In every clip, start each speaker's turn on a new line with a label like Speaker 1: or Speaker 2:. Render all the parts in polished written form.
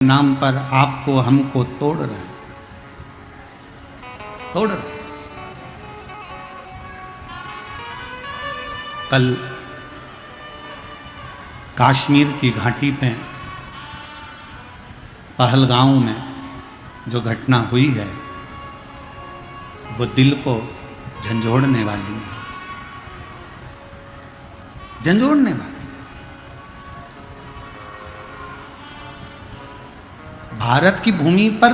Speaker 1: नाम पर आपको हमको तोड़ रहे हैं, तोड़ रहे हैं। कल कश्मीर की घाटी पे पहलगांव में जो घटना हुई है वो दिल को झंझोड़ने वाली है, झंझोड़ने वाली। भारत की भूमि पर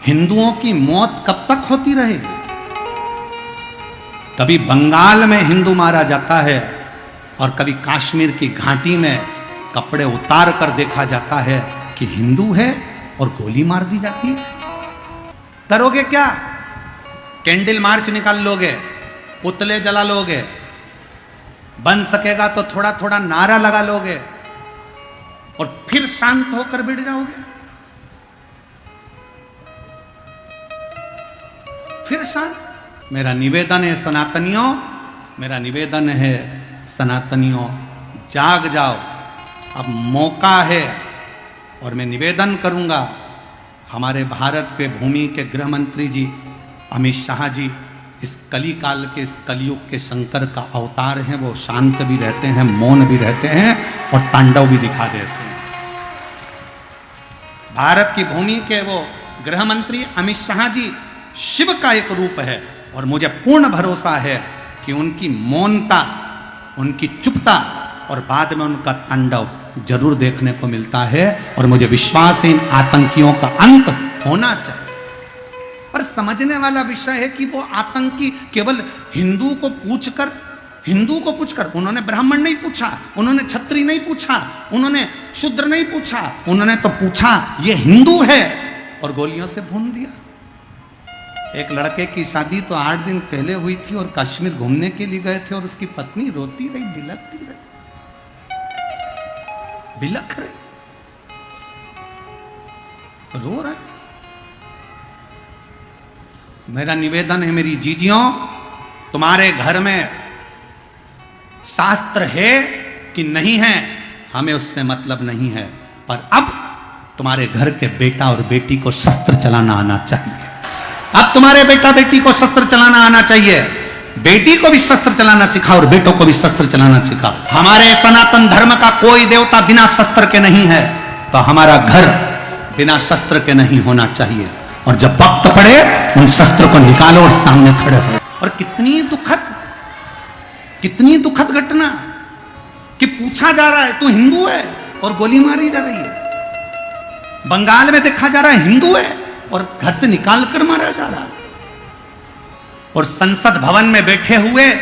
Speaker 1: हिंदुओं की मौत कब तक होती रहेगी? कभी बंगाल में हिंदू मारा जाता है और कभी कश्मीर की घाटी में कपड़े उतार कर देखा जाता है कि हिंदू है और गोली मार दी जाती है। करोगे क्या? कैंडल मार्च निकाल लोगे, पुतले जला लोगे, बन सकेगा तो थोड़ा थोड़ा नारा लगा लोगे और फिर शांत होकर बैठ जाओगे, फिर शांत। मेरा निवेदन है सनातनियों, मेरा निवेदन है सनातनियों, जाग जाओ, अब मौका है। और मैं निवेदन करूंगा हमारे भारत के भूमि के गृह मंत्री जी अमित शाह जी इस कली काल के, इस कलयुग के शंकर का अवतार हैं। वो शांत भी रहते हैं, मौन भी रहते हैं और तांडव भी दिखा देते हैं। भारत की भूमि के वो गृह मंत्री अमित शाह जी शिव का एक रूप है और मुझे पूर्ण भरोसा है कि उनकी मौनता, उनकी चुपता और बाद में उनका तांडव जरूर देखने को मिलता है। और मुझे विश्वास है इन आतंकियों का अंत होना चाहिए। पर समझने वाला विषय है कि वो आतंकी केवल हिंदू को पूछकर, उन्होंने ब्राह्मण नहीं पूछा, उन्होंने क्षत्रिय नहीं पूछा, उन्होंने शूद्र नहीं पूछा, उन्होंने तो पूछा ये हिंदू है और गोलियों से भून दिया। एक लड़के की शादी तो 8 दिन पहले हुई थी और कश्मीर घूमने के लिए गए थे और उसकी पत्नी रोती रही, बिलखती रही, बिलख रही, रो रहा है। मेरा निवेदन है मेरी जीजियों, तुम्हारे घर में शास्त्र है कि नहीं है हमें उससे मतलब नहीं है, पर अब तुम्हारे घर के बेटा और बेटी को शस्त्र चलाना आना चाहिए। अब तुम्हारे बेटा बेटी को शस्त्र चलाना आना चाहिए। बेटी को भी शस्त्र चलाना सिखाओ और बेटों को भी शस्त्र चलाना सिखाओ। हमारे सनातन धर्म का कोई देवता बिना शस्त्र के नहीं है, तो हमारा घर बिना शस्त्र के नहीं होना चाहिए। और जब वक्त पड़े उन शस्त्र को निकालो और सामने खड़े हो। और कितनी दुखद घटना कि पूछा जा रहा है तू हिंदू है और गोली मारी जा रही है। बंगाल में देखा जा रहा है हिंदू है और घर से निकाल कर मारा जा रहा है। और संसद भवन में बैठे हुए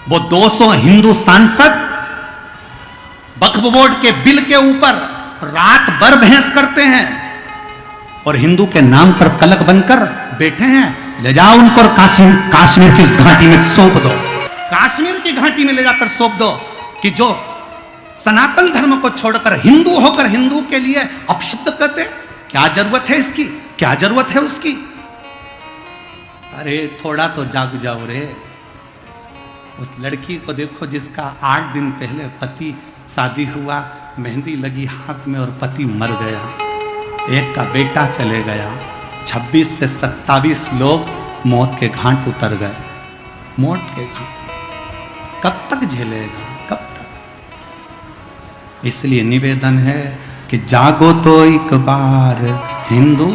Speaker 1: वो 200 हिंदू सांसद वक्फ बोर्ड के बिल के ऊपर रात भर बहस करते हैं और हिंदू के नाम पर कलंक बनकर बैठे हैं। ले जाओ उनको और कश्मीर की इस घाटी में सौंप दो, कश्मीर की घाटी में ले जाकर सौंप दो कि जो सनातन धर्म को छोड़कर हिंदू होकर हिंदू के लिए अपशब्द कहते। क्या जरूरत है इसकी? क्या जरूरत है उसकी? अरे थोड़ा तो जाग जाओ रे। उस लड़की को देखो जिसका 8 दिन पहले पति शादी हुआ, मेहंदी लगी हाथ में और पति मर गया, एक का बेटा चले गया, 26 से 27 लोग मौत के घाट उतर गए। मौत के घाट कब तक झेलेगा, कब तक? इसलिए निवेदन है कि जागो तो एक बार हिंदू,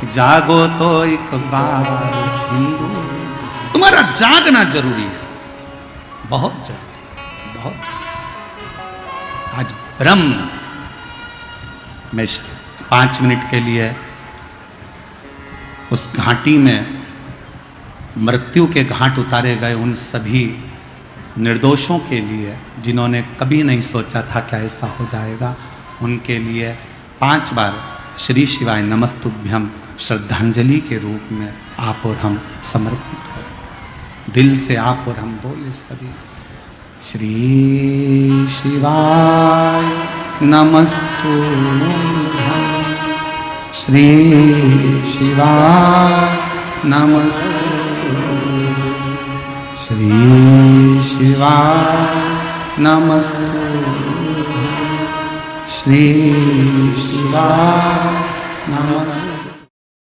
Speaker 1: जागो तो एक बार हिंदू। तुम्हारा जागना जरूरी है, बहुत जरूरी, बहुत जरूरी। आज ब्रह्म में 5 मिनट के लिए उस घाटी में मृत्यु के घाट उतारे गए उन सभी निर्दोषों के लिए जिन्होंने कभी नहीं सोचा था कि ऐसा हो जाएगा, उनके लिए 5 बार श्री शिवाय नमस्तुभ्यम श्रद्धांजलि के रूप में आप और हम समर्पित करें। दिल से आप और हम बोले सभी श्री शिवाय नमस्तुभ्यम, श्री शिवाय नमस्तुभ्यम, श्री श्री शिवाय नमस्तुभ्यं, श्री शिवाय नमस्तुभ्यं।